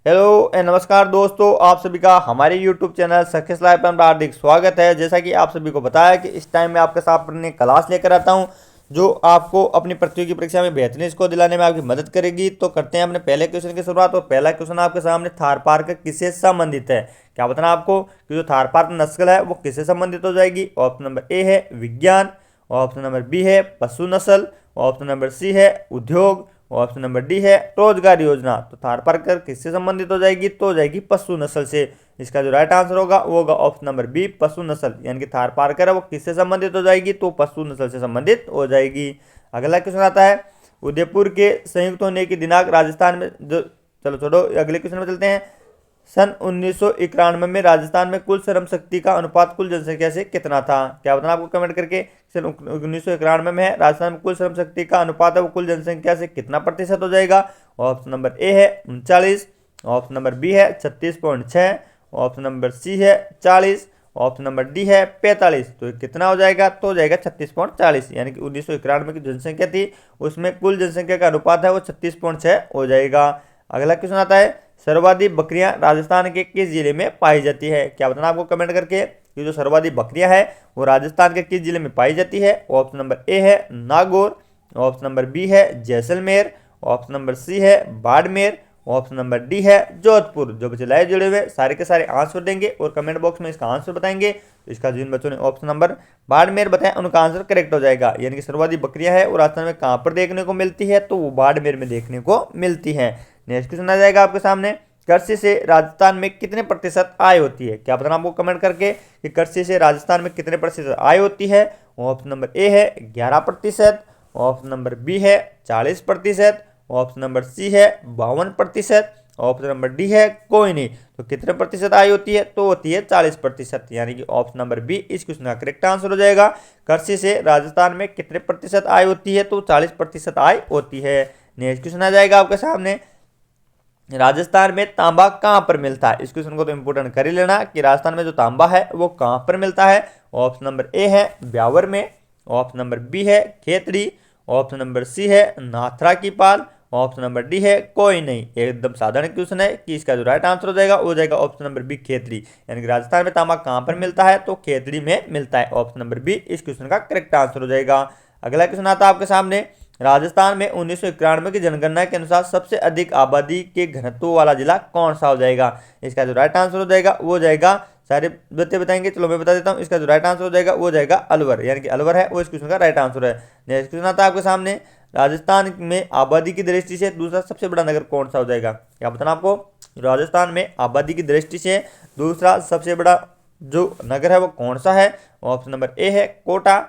Hello and नमस्कार दोस्तों, आप सभी का हमारे YouTube चैनल सक्सेस लाइफ पर हार्दिक स्वागत है। जैसा कि आप सभी को पता है कि इस टाइम में आपके सामने क्लास लेकर आता हूं जो आपको अपनी प्रतियोगी परीक्षा में बेहतरीन स्कोर दिलाने में आपकी मदद करेगी। तो करते हैं अपने पहले क्वेश्चन की शुरुआत। और पहला क्वेश्चन आपके सामने थार पार्क किससे संबंधित है। क्या बताना आपको कि जो थार पार्क नस्ल है वो किससे संबंधित हो जाएगी। ऑप्शन नंबर ए है विज्ञान, ऑप्शन नंबर बी है पशु नस्ल, ऑप्शन नंबर सी है उद्योग, ऑप्शन नंबर डी है रोजगार योजना। तो थार पार्कर किससे संबंधित हो जाएगी, तो हो जाएगी पशु नस्ल से। इसका जो राइट आंसर होगा वो होगा ऑप्शन नंबर बी पशु नस्ल, यानी कि थार पार्कर है वो किससे संबंधित हो जाएगी, तो पशु नस्ल से संबंधित हो जाएगी। अगला क्वेश्चन आता है उदयपुर के संयुक्त होने की दिनांक राजस्थान में जो, चलो छोड़ो अगले क्वेश्चन में चलते हैं। सन 1991 में राजस्थान में कुल श्रम शक्ति का अनुपात कुल जनसंख्या से कितना था। क्या बताना आपको कमेंट करके। सन 1991 में है राजस्थान में कुल श्रम शक्ति का अनुपात है वो कुल जनसंख्या से कितना प्रतिशत हो जाएगा। ऑप्शन नंबर ए है 39, ऑप्शन नंबर बी है 36.6, ऑप्शन नंबर सी है 40, ऑप्शन नंबर डी है 45। तो ये कितना हो जाएगा, तो हो जाएगा 36.40, यानी कि 1991 की जनसंख्या थी उसमें कुल जनसंख्या का अनुपात है वो 36.6 हो जाएगा। अगला क्वेश्चन आता है सर्वाधिक बकरियां राजस्थान के किस जिले में पाई जाती है। क्या बताना आपको कमेंट करके। ये जो सर्वाधिक बकरियां है वो राजस्थान के किस जिले में पाई जाती है। ऑप्शन नंबर ए है नागौर, ऑप्शन नंबर बी है जैसलमेर, ऑप्शन नंबर सी है बाड़मेर, ऑप्शन नंबर डी है जोधपुर। जो बच्चे लाइव जुड़े हुए सारे के सारे आंसर देंगे और कमेंट बॉक्स में इसका आंसर बताएंगे। तो इसका जिन बच्चों ने ऑप्शन नंबर बाड़मेर बताया उनका आंसर करेक्ट हो जाएगा। यानी कि सर्वाधिक बकरियां है वो राजस्थान में कहाँ पर देखने को मिलती है, तो वो बाड़मेर में देखने को मिलती है। नेक्स्ट क्वेश्चन आ जाएगा आपके सामने कृषि से राजस्थान में कितने प्रतिशत आय होती है। क्या बताना आपको कमेंट करके कि कृषि से राजस्थान में कितने प्रतिशत आय होती है। ऑप्शन नंबर ए है 11%, ऑप्शन नंबर बी है 40%, ऑप्शन नंबर सी है 52%, ऑप्शन नंबर डी है कोई नहीं। तो कितने प्रतिशत आय होती है, तो होती है 40%, यानी कि ऑप्शन नंबर बी इस क्वेश्चन का करेक्ट आंसर हो जाएगा। कृषि से राजस्थान में कितने प्रतिशत आय होती है, तो 40% आय होती है। नेक्स्ट क्वेश्चन आ जाएगा आपके सामने राजस्थान में तांबा कहाँ पर मिलता है। इस क्वेश्चन को तो इंपोर्टेंट कर ही लेना कि राजस्थान में जो तांबा है वो कहाँ पर मिलता है। ऑप्शन नंबर ए है ब्यावर में, ऑप्शन नंबर बी है खेतड़ी, ऑप्शन नंबर सी है नाथरा की पाल, ऑप्शन नंबर डी है कोई नहीं। एकदम साधारण क्वेश्चन है कि इसका जो राइट आंसर हो जाएगा वो हो जाएगा ऑप्शन नंबर बी खेतड़ी, यानी कि राजस्थान में तांबा कहाँ पर मिलता है, तो खेतड़ी में मिलता है। ऑप्शन नंबर बी इस क्वेश्चन का करेक्ट आंसर हो जाएगा। अगला क्वेश्चन आता है आपके सामने राजस्थान में 1991 की जनगणना के अनुसार सबसे अधिक आबादी के घनत्व वाला जिला कौन सा हो जाएगा। इसका जो राइट आंसर हो जाएगा वो हो जाएगा, सारे बच्चे बताएंगे, चलो मैं बता देता हूँ। इसका जो राइट आंसर हो जाएगा वो हो जाएगा अलवर, यानी कि अलवर है वो इस क्वेश्चन का राइट आंसर है। नेक्स्ट क्वेश्चन आता है आपके सामने राजस्थान में आबादी की दृष्टि से दूसरा सबसे बड़ा नगर कौन सा हो जाएगा। क्या बताना आपको। राजस्थान में आबादी की दृष्टि से दूसरा सबसे बड़ा जो नगर है वो कौन सा है। ऑप्शन नंबर ए है कोटा,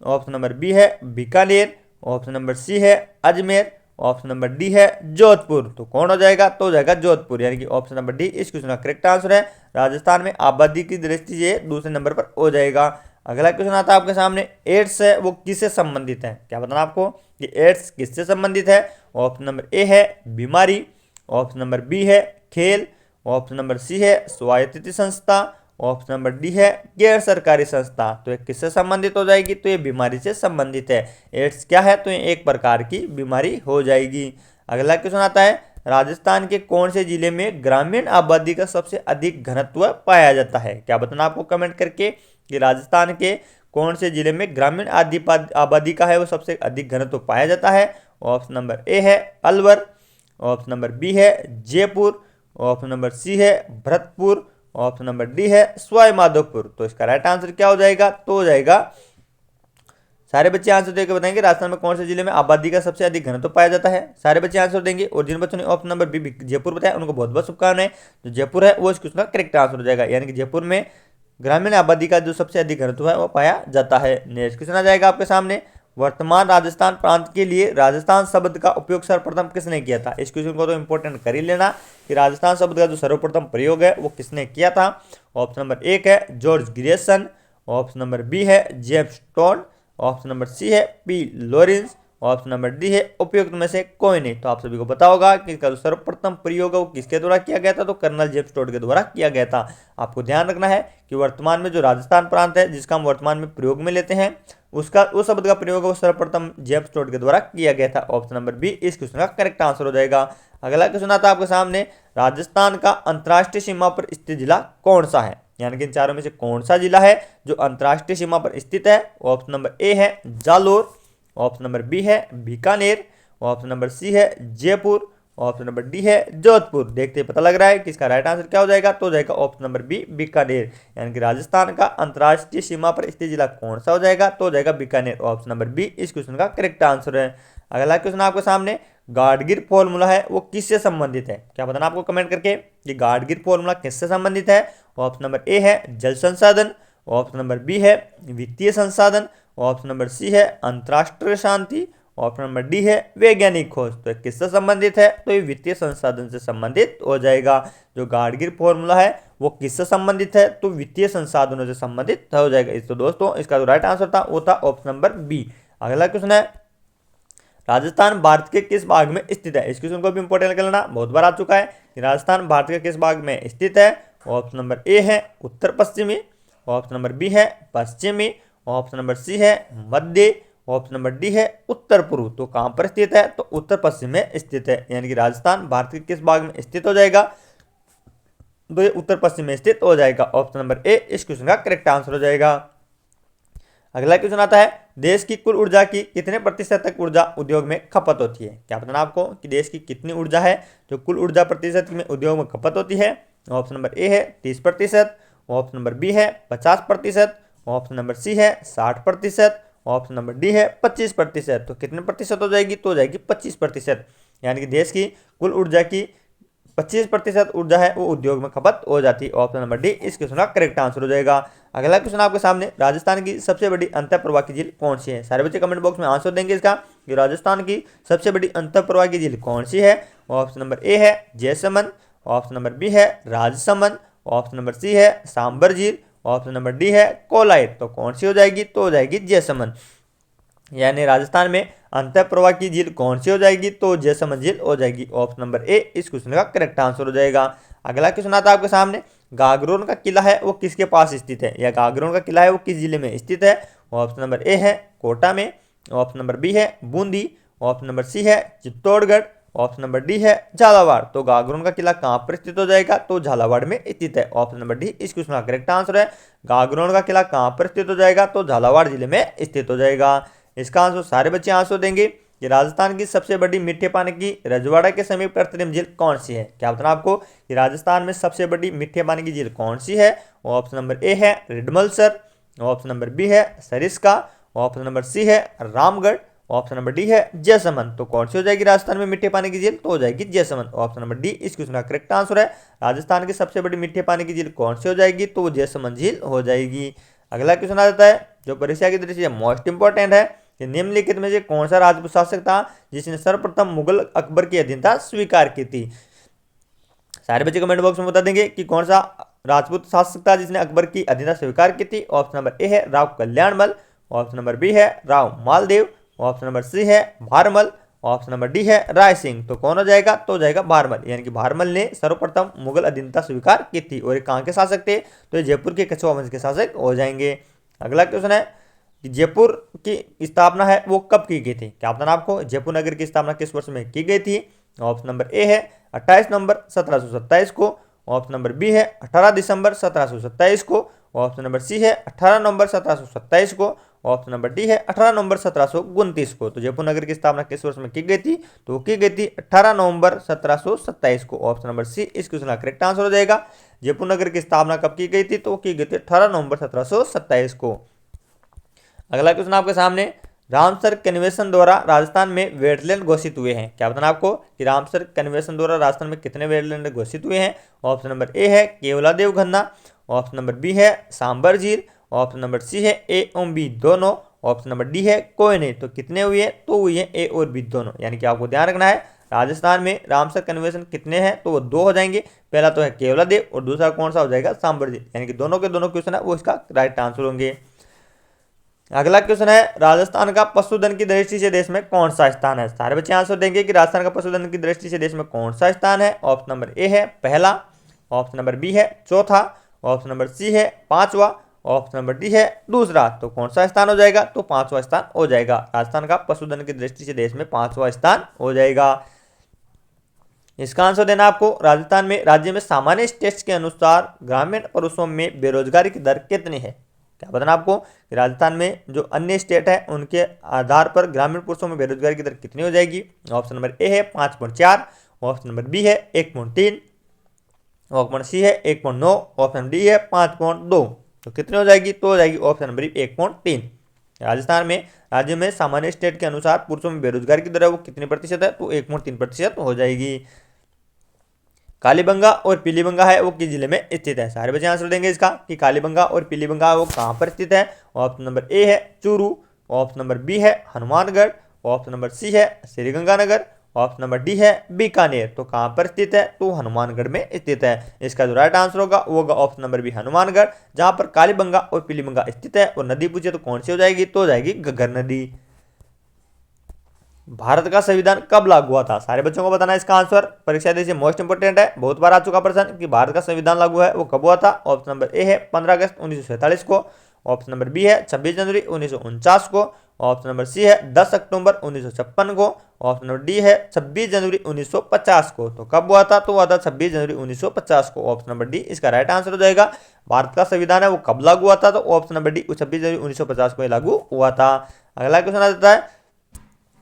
ऑप्शन नंबर बी है बीकानेर, ऑप्शन नंबर सी है अजमेर, ऑप्शन नंबर डी है जोधपुर। तो कौन हो जाएगा, तो हो जाएगा जोधपुर, यानी कि ऑप्शन नंबर डी इस क्वेश्चन का करेक्ट आंसर है। राजस्थान में आबादी की दृष्टि से दूसरे नंबर पर हो जाएगा। अगला क्वेश्चन आता है आपके सामने एड्स है वो किससे संबंधित है। क्या बताना आपको कि एड्स किससे संबंधित है। ऑप्शन नंबर ए है बीमारी, ऑप्शन नंबर बी है खेल, ऑप्शन नंबर सी है स्वायत्त संस्था, ऑप्शन नंबर डी है गैर सरकारी संस्था। तो ये किससे संबंधित हो जाएगी, तो ये बीमारी से संबंधित है। एड्स क्या है, तो ये एक प्रकार की बीमारी हो जाएगी। अगला क्वेश्चन आता है राजस्थान के कौन से जिले में ग्रामीण आबादी का सबसे अधिक घनत्व पाया जाता है। क्या बताना आपको कमेंट करके कि राजस्थान के कौन से जिले में ग्रामीण आबादी का है वो सबसे अधिक घनत्व पाया जाता है। ऑप्शन नंबर ए है अलवर, ऑप्शन नंबर बी है जयपुर, ऑप्शन नंबर सी है भरतपुर, ऑप्शन नंबर डी है सवाई माधोपुर। तो इसका राइट आंसर क्या हो जाएगा, तो हो जाएगा, सारे बच्चे आंसर देकर बताएंगे राजस्थान में कौन से जिले में आबादी का सबसे अधिक घनत्व पाया जाता है। सारे बच्चे आंसर देंगे और जिन बच्चों ने ऑप्शन नंबर बी जयपुर बताया उनको बहुत बहुत शुभकामनाएं। जो जयपुर है वो इस क्वेश्चन का करेक्ट आंसर हो जाएगा, यानी कि जयपुर में ग्रामीण आबादी का जो सबसे अधिक घनत्व है वो पाया जाता है। नेक्स्ट क्वेश्चन आ जाएगा आपके सामने वर्तमान राजस्थान प्रांत के लिए राजस्थान शब्द का उपयोग सर्वप्रथम किसने किया था। इस क्वेश्चन को तो इंपॉर्टेंट कर ही लेना कि राजस्थान शब्द का जो सर्वप्रथम प्रयोग है वो किसने किया था। ऑप्शन नंबर एक है George Grierson, option number B है James Tone, option number C है P Lawrence, option number D है उपयुक्त में से कोई नहीं। तो आप सभी को पता होगा कि इसका जो सर्वप्रथम प्रयोग है वो किसके द्वारा किया गया था, तो कर्नल जेम्स टोड के द्वारा किया गया था। आपको ध्यान रखना है कि वर्तमान में जो राजस्थान प्रांत है जिसका हम वर्तमान में प्रयोग में लेते हैं उसका उस शब्द का प्रयोग है वो सर्वप्रथम जेम्स टोड के द्वारा किया गया था। ऑप्शन नंबर बी इस क्वेश्चन का करेक्ट आंसर हो जाएगा। अगला क्वेश्चन आता है आपके सामने, राजस्थान का अंतर्राष्ट्रीय सीमा पर स्थित जिला कौन सा है, यानी कि इन चारों में से कौन सा जिला है जो अंतर्राष्ट्रीय सीमा पर स्थित है। ऑप्शन नंबर ए है जालोर, ऑप्शन नंबर बी है बीकानेर, ऑप्शन नंबर सी है जयपुर, ऑप्शन नंबर डी है जोधपुर। देखते ही पता लग रहा है कि इसका राइट आंसर क्या हो जाएगा, तो हो जाएगा ऑप्शन नंबर बी बीकानेर। यानी कि राजस्थान का अंतर्राष्ट्रीय सीमा पर स्थित जिला कौन सा हो जाएगा, तो हो जाएगा बीकानेर। ऑप्शन नंबर बी इस क्वेश्चन का करेक्ट आंसर है। अगला क्वेश्चन आपके सामने, गाडगिल फॉर्मूला है वो किससे संबंधित है, क्या बताना आपको कमेंट करके कि गाडगिल फॉर्मूला किससे संबंधित है। ऑप्शन नंबर ए है जल संसाधन, ऑप्शन नंबर बी है वित्तीय संसाधन, ऑप्शन नंबर सी है अंतरराष्ट्रीय शांति, ऑप्शन नंबर डी है वैज्ञानिक खोज। तो किससे संबंधित है, तो ये वित्तीय संसाधन से संबंधित हो जाएगा। जो गाडगिल फॉर्मूला है वो किससे संबंधित है, तो वित्तीय संसाधनों से संबंधित हो जाएगा। इस तो दोस्तों इसका जो राइट आंसर था वो था ऑप्शन नंबर बी। अगला क्वेश्चन है, राजस्थान भारत के किस भाग में स्थित है। इस क्वेश्चन को भी इंपॉर्टेंट कर लेना, बहुत बार आ चुका है कि राजस्थान भारत के किस भाग में स्थित है। ऑप्शन नंबर ए है उत्तर पश्चिमी, ऑप्शन नंबर बी है पश्चिमी, ऑप्शन नंबर सी है मध्य, ऑप्शन नंबर डी है उत्तर पूर्व। तो कहां पर स्थित है, तो उत्तर पश्चिम में स्थित है। यानी कि राजस्थान भारत के किस भाग में स्थित हो जाएगा, तो ये उत्तर पश्चिम में स्थित हो जाएगा। ऑप्शन नंबर ए इस क्वेश्चन का करेक्ट आंसर हो जाएगा। अगला क्वेश्चन आता है, देश की कुल ऊर्जा की कितने प्रतिशत तक ऊर्जा उद्योग में खपत होती है। क्या बताना आपको कि देश की कितनी ऊर्जा है जो कुल ऊर्जा प्रतिशत में उद्योग में खपत होती है। ऑप्शन नंबर ए है 30%, ऑप्शन नंबर बी है 50%, ऑप्शन नंबर सी है 60%, ऑप्शन नंबर डी है 25%। तो कितने प्रतिशत हो जाएगी, तो हो जाएगी 25%। यानी कि देश की कुल ऊर्जा की 25% ऊर्जा है वो उद्योग में खपत हो जाती है। ऑप्शन नंबर डी इस क्वेश्चन का करेक्ट आंसर हो जाएगा। अगला क्वेश्चन आपके सामने, राजस्थान की सबसे बड़ी अंतःप्रवाह झील कौन सी है। सारे बच्चे कमेंट बॉक्स में आंसर देंगे इसका कि राजस्थान की सबसे बड़ी अंतःप्रवाह झील कौन सी है। ऑप्शन नंबर ए है जयसमंद, ऑप्शन नंबर बी है राजसमंद, ऑप्शन नंबर सी है सांबर झील, ऑप्शन नंबर डी है कोलायत। तो कौन सी हो जाएगी, तो हो जाएगी जयसमंद। यानी राजस्थान में अंतःप्रवाह की झील कौन सी हो जाएगी, तो जयसमंद झील हो जाएगी। ऑप्शन नंबर ए इस क्वेश्चन का करेक्ट आंसर हो जाएगा। अगला क्वेश्चन आता है आपके सामने, गागरोन का किला है वो किसके पास स्थित है, या गागरोन का किला है वो किस जिले में स्थित है। ऑप्शन नंबर ए है कोटा में, ऑप्शन नंबर बी है बूंदी, ऑप्शन नंबर सी है चित्तौड़गढ़, ऑप्शन नंबर डी है झालावाड़। तो गागरोन का किला कहाँ पर स्थित हो जाएगा, तो झालावाड़ में स्थित है। ऑप्शन नंबर डी इस क्वेश्चन का करेक्ट आंसर है। गागरोन का किला कहाँ पर स्थित हो जाएगा, तो झालावाड़ जिले में स्थित हो जाएगा। इसका आंसर सारे बच्चे आंसर देंगे कि राजस्थान की सबसे बड़ी मीठे पानी की रजवाड़ा के समीप कृत्रिम झील कौन सी है। क्या बताना आपको कि राजस्थान में सबसे बड़ी मीठे पानी की झील कौन सी है। ऑप्शन नंबर ए है रिडमलसर, ऑप्शन नंबर बी है सरिस्का, ऑप्शन नंबर सी है रामगढ़, ऑप्शन नंबर डी है जयसमंद। तो कौन सी हो जाएगी राजस्थान में मीठे पानी की झील, तो हो जाएगी जयसमंद। ऑप्शन नंबर डी इस क्वेश्चन का करेक्ट आंसर है। राजस्थान की सबसे बड़ी मीठे पानी की झील कौन सी हो जाएगी, तो वो जयसमंद झील हो जाएगी। अगला क्वेश्चन आ जाता है जो परीक्षा की दृष्टि से मोस्ट इंपॉर्टेंट है कि निम्नलिखित में से कौन सा राजपूत शासक था जिसने सर्वप्रथम मुगल अकबर की अधीनता स्वीकार की थी। सारे बच्चे कमेंट बॉक्स में बता देंगे कि कौन सा राजपूत शासक था जिसने अकबर की अधीनता स्वीकार की थी। ऑप्शन नंबर ए है Rao Kalyanmal, option number B है Rao Maldev, option number C है भारमल, ऑप्शन नंबर डी है राय सिंह। तो कौन हो जाएगा, तो हो जाएगा भारमल। यानी कि भारमल ने सर्वप्रथम मुगल अधीनता स्वीकार की थी। और ये कहाँ के शासक थे, तो ये जयपुर के कछुआ वंश के शासक हो जाएंगे। अगला क्वेश्चन है कि जयपुर की स्थापना है वो कब की गई थी। क्या बताना आपको, जयपुर नगर की स्थापना किस वर्ष में की गई थी। ऑप्शन नंबर ए है 28 नवंबर 1727 को, ऑप्शन नंबर बी है 18 दिसंबर 1727 को, ऑप्शन नंबर सी है 18 नवंबर 1727 को, ऑप्शन नंबर डी है 18 नवंबर 1729 को। तो जयपुर नगर की स्थापना किस वर्ष में की गई थी, तो की गई थी 18 नवंबर 1727 को। ऑप्शन नंबर सी इस क्वेश्चन का करेक्ट आंसर हो जाएगा। जयपुर नगर की स्थापना कब की गई थी, तो की गई थी 18 नवंबर 1727 को। अगला क्वेश्चन आपके सामने, रामसर कन्वेंशन द्वारा राजस्थान में वेटलैंड घोषित हुए हैं। क्या बताना आपको कि रामसर कन्वेंशन द्वारा राजस्थान में कितने वेटलैंड घोषित हुए हैं। ऑप्शन नंबर ए है केवलादेव गन्ना, ऑप्शन नंबर बी है सांबर झील, ऑप्शन नंबर सी है ए और बी दोनों, ऑप्शन नंबर डी है कोई नहीं। तो कितने हुए हैं, तो हुए हैं ए और बी दोनों। यानी कि आपको ध्यान रखना है राजस्थान में रामसर कन्वेंशन कितने हैं, तो वो 2 हो जाएंगे। पहला तो है केवलादेव और दूसरा कौन सा हो जाएगा सांबर झील। यानी कि दोनों के दोनों क्वेश्चन है वो इसका राइट आंसर होंगे। अगला क्वेश्चन है, राजस्थान का पशुधन की दृष्टि से देश में कौन सा स्थान है। सारे बच्चे आंसर देंगे कि राजस्थान का पशुधन की दृष्टि से देश में कौन सा स्थान है। ऑप्शन नंबर ए है पहला, ऑप्शन नंबर बी है चौथा, ऑप्शन नंबर सी है पांचवा, ऑप्शन नंबर डी है दूसरा। तो कौन सा स्थान हो जाएगा, तो पांचवा स्थान हो जाएगा। राजस्थान का पशुधन की दृष्टि से देश में पांचवा स्थान हो जाएगा। इसका आंसर देना आपको, राजस्थान में राज्य में सामान्य स्टेट्स के अनुसार ग्रामीण पुरुषों में बेरोजगारी की दर कितनी है। क्या बताना आपको कि राजस्थान में जो अन्य स्टेट है उनके आधार पर ग्रामीण पुरुषों में बेरोजगारी की दर कितनी हो जाएगी। ऑप्शन नंबर ए है 5.4, ऑप्शन नंबर बी है 1.3, ऑप्शन सी है 1.9, ऑप्शन डी है 5.2। तो कितनी हो जाएगी, तो हो जाएगी ऑप्शन नंबर 1.3। राजस्थान में राज्य में सामान्य स्टेट के अनुसार पुरुषों में बेरोजगारी की दर है वो कितनी प्रतिशत है, तो 1.3% हो जाएगी। कालीबंगा और पीलीबंगा है वो किस जिले में स्थित है। सारे बच्चे आंसर देंगे इसका कि कालीबंगा और पीलीबंगा वो कहाँ पर स्थित है। ऑप्शन नंबर ए है चूरू, ऑप्शन नंबर बी है हनुमानगढ़, ऑप्शन नंबर सी है श्रीगंगानगर, ऑप्शन नंबर डी है बीकानेर। तो कहाँ पर स्थित है, तो हनुमानगढ़ में स्थित है। इसका जो राइट आंसर होगा वो होगा ऑप्शन नंबर बी हनुमानगढ़, जहाँ पर कालीबंगा और पीलीबंगा स्थित है। और नदी पूछे तो कौन सी हो जाएगी, तो हो जाएगी घग्गर नदी। भारत का संविधान कब लागू हुआ था। सारे बच्चों को बताना है इसका आंसर, परीक्षा जैसे मोस्ट इंपोर्टेंट है, बहुत बार आ चुका प्रश्न कि भारत का संविधान लागू है वो कब हुआ था। ऑप्शन नंबर ए है 15 अगस्त 1947 को, ऑप्शन नंबर बी है 26 जनवरी 1949 को, ऑप्शन नंबर सी है 10 अक्टूबर 1956 को, ऑप्शन नंबर डी है 26 जनवरी 1950 को। तो कब हुआ था, तो हुआ था 26 जनवरी 1950 को। ऑप्शन नंबर डी इसका राइट आंसर हो जाएगा। भारत का संविधान है वो कब लागू हुआ था, तो ऑप्शन नंबर डी 26 जनवरी 1950 को लागू हुआ था। अगला क्वेश्चन आ जाता है,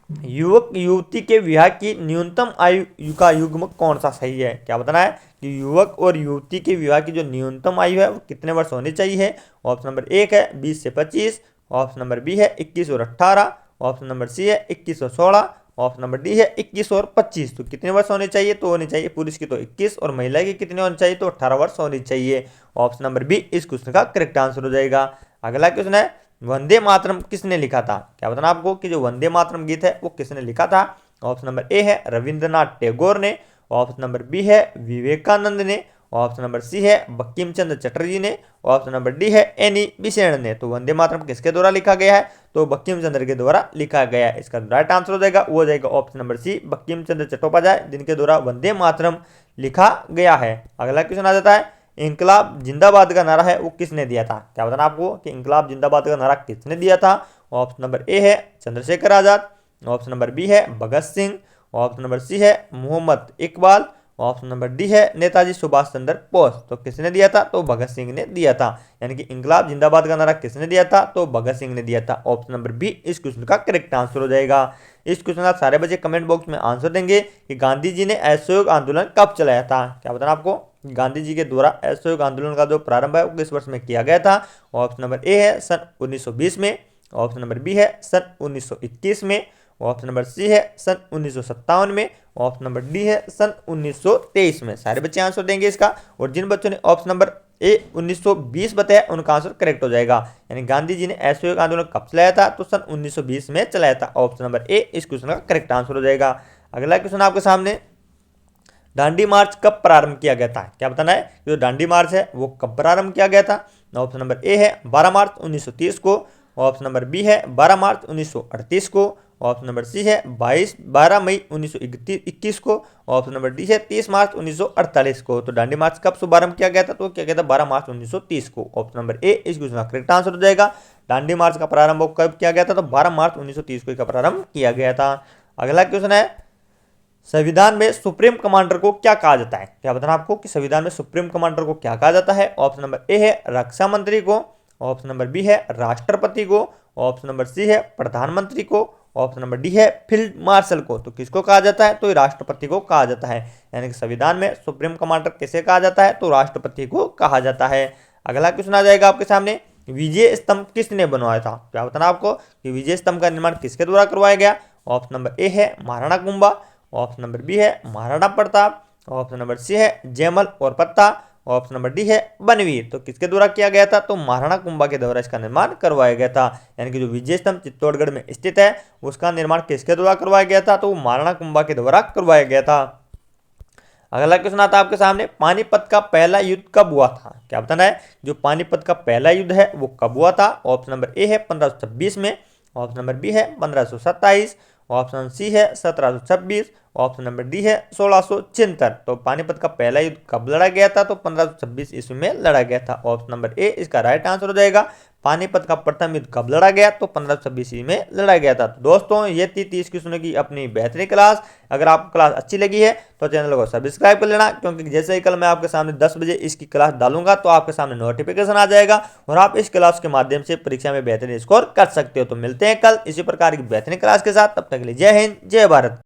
युवक युवती के विवाह की न्यूनतम आयु का युग्म कौन सा सही है। क्या बताना है कि युवक और युवती के विवाह की जो न्यूनतम आयु है वो कितने वर्ष होनी चाहिए। ऑप्शन नंबर एक है 20 से 25, ऑप्शन नंबर बी है 21 और 18, ऑप्शन नंबर सी है 21 और 16, ऑप्शन नंबर डी है 21 और 25। तो कितने वर्ष होने चाहिए, तो होनी चाहिए पुरुष की तो 21 और महिला की कितने होनी चाहिए, तो 18 वर्ष होनी चाहिए। ऑप्शन नंबर बी इस क्वेश्चन का करेक्ट आंसर हो जाएगा। अगला क्वेश्चन है, वंदे मातरम किसने लिखा था। क्या बताना आपको कि जो वंदे मातरम गीत है वो किसने लिखा था। ऑप्शन नंबर ए है रविंद्रनाथ टैगोर ने, ऑप्शन नंबर बी है विवेकानंद ने, ऑप्शन नंबर सी है बंकिम चंद्र चटर्जी ने, ऑप्शन नंबर डी है एनी बेसेंट ने। तो वंदे मातरम किसके द्वारा लिखा गया है, तो बंकिम चंद्र के द्वारा लिखा गया है। इसका राइट आंसर हो जाएगा वो हो जाएगा ऑप्शन नंबर सी बंकिम चंद्र चट्टोपाध्याय, जिनके द्वारा वंदे मातरम लिखा गया है। अगला क्वेश्चन आ जाता है, इंकलाब जिंदाबाद का नारा है वो किसने दिया था। क्या बताना आपको कि इंकलाब जिंदाबाद का नारा किसने दिया था। ऑप्शन नंबर ए है Chandrashekhar Azad, option number B है Bhagat Singh, option number C है Mohammad Iqbal, option number D है नेताजी सुभाष चंद्र बोस। तो किसने दिया था, तो भगत सिंह ने दिया था। यानी कि इंकलाब जिंदाबाद का नारा किसने दिया था, तो भगत सिंह ने दिया था। ऑप्शन नंबर बी इस क्वेश्चन का करेक्ट आंसर हो जाएगा। इस क्वेश्चन का सारे बच्चे कमेंट बॉक्स में आंसर देंगे कि गांधी जी ने असहयोग आंदोलन कब चलाया था। क्या बताना आपको, गांधी जी के द्वारा असहयोग आंदोलन का जो प्रारंभ है वो किस वर्ष में किया गया था। ऑप्शन नंबर ए है सन 1920 में, ऑप्शन नंबर बी है सन 1921 में, ऑप्शन नंबर सी है सन 1957 में, ऑप्शन नंबर डी है सन 1923 में। सारे बच्चे आंसर देंगे इसका, और जिन बच्चों ने ऑप्शन नंबर ए 1920 बताया उनका आंसर करेक्ट हो जाएगा। यानी गांधी जी ने असहयोग आंदोलन कब चलाया था, तो सन 1920 में चलाया था। ऑप्शन नंबर ए इस क्वेश्चन का करेक्ट आंसर हो जाएगा। अगला क्वेश्चन आपके सामने, दांडी मार्च कब प्रारंभ किया गया था। क्या बताना है, जो दांडी मार्च है वो कब प्रारंभ किया गया था। ऑप्शन नंबर ए है 12 मार्च 1930 को, ऑप्शन नंबर बी है 12 मार्च 1938 को, ऑप्शन नंबर सी है 12 मई 1921 को, ऑप्शन नंबर डी है 30 मार्च 1948 को। तो दांडी मार्च कब शुभारंभ किया गया था, तो क्या गया था 12 मार्च 1930 को। ऑप्शन नंबर ए इस क्वेश्चन का करेक्ट आंसर हो जाएगा। दांडी मार्च का प्रारंभ कब किया गया था, तो 12 मार्च 1930 को प्रारंभ किया गया था। अगला क्वेश्चन है, संविधान में सुप्रीम कमांडर को क्या कहा जाता है। क्या बताना आपको कि संविधान में सुप्रीम कमांडर को क्या कहा जाता है। ऑप्शन नंबर ए है रक्षा मंत्री को, ऑप्शन नंबर बी है राष्ट्रपति को, ऑप्शन नंबर सी है प्रधानमंत्री को, ऑप्शन नंबर डी है फील्ड मार्शल को। तो किसको कहा जाता है, तो राष्ट्रपति को कहा जाता है। यानी कि संविधान में सुप्रीम कमांडर किसे कहा जाता है, तो राष्ट्रपति को कहा जाता है। अगला क्वेश्चन आ जाएगा आपके सामने, विजय स्तंभ किसने बनवाया था। क्या बताना आपको कि विजय स्तंभ का निर्माण किसके द्वारा करवाया गया। ऑप्शन नंबर ए है Maharana Kumbha, option number B है Maharana Pratap, option number C है जयमल और पत्ता, ऑप्शन नंबर डी है बनवीर। तो किसके द्वारा किया गया था, तो महाराणा कुंभा के द्वारा इसका निर्माण करवाया गया था। यानी कि जो विजय स्तंभ चित्तौड़गढ़ में स्थित है उसका निर्माण किसके द्वारा करवाया गया था, तो महाराणा कुंभा के द्वारा करवाया गया था। अगला क्वेश्चन आता है आपके सामने, पानीपत का पहला युद्ध कब हुआ था? क्या बताना है, जो पानीपत का पहला युद्ध है वो कब हुआ था? ऑप्शन नंबर ए है 1526 में, ऑप्शन नंबर बी है 1527, ऑप्शन सी है 1726, ऑप्शन नंबर डी है 1676। तो पानीपत का पहला युद्ध कब लड़ा गया था? तो 1526 ईस्वी में लड़ा गया था। ऑप्शन नंबर ए इसका राइट आंसर हो जाएगा। पानीपत का प्रथम युद्ध कब लड़ा गया? तो 1526 ईस्वी में लड़ा गया था। तो दोस्तों ये थी 30 क्वेश्चनों की अपनी बेहतरीन क्लास। अगर आपको क्लास अच्छी लगी है तो चैनल को सब्सक्राइब कर लेना, क्योंकि जैसे ही कल मैं आपके सामने 10 बजे इसकी क्लास डालूंगा तो आपके सामने नोटिफिकेशन आ जाएगा और आप इस क्लास के माध्यम से परीक्षा में बेहतरीन स्कोर कर सकते हो। तो मिलते हैं कल इसी प्रकार की बेहतरीन क्लास के साथ, तब तक के लिए जय हिंद जय भारत।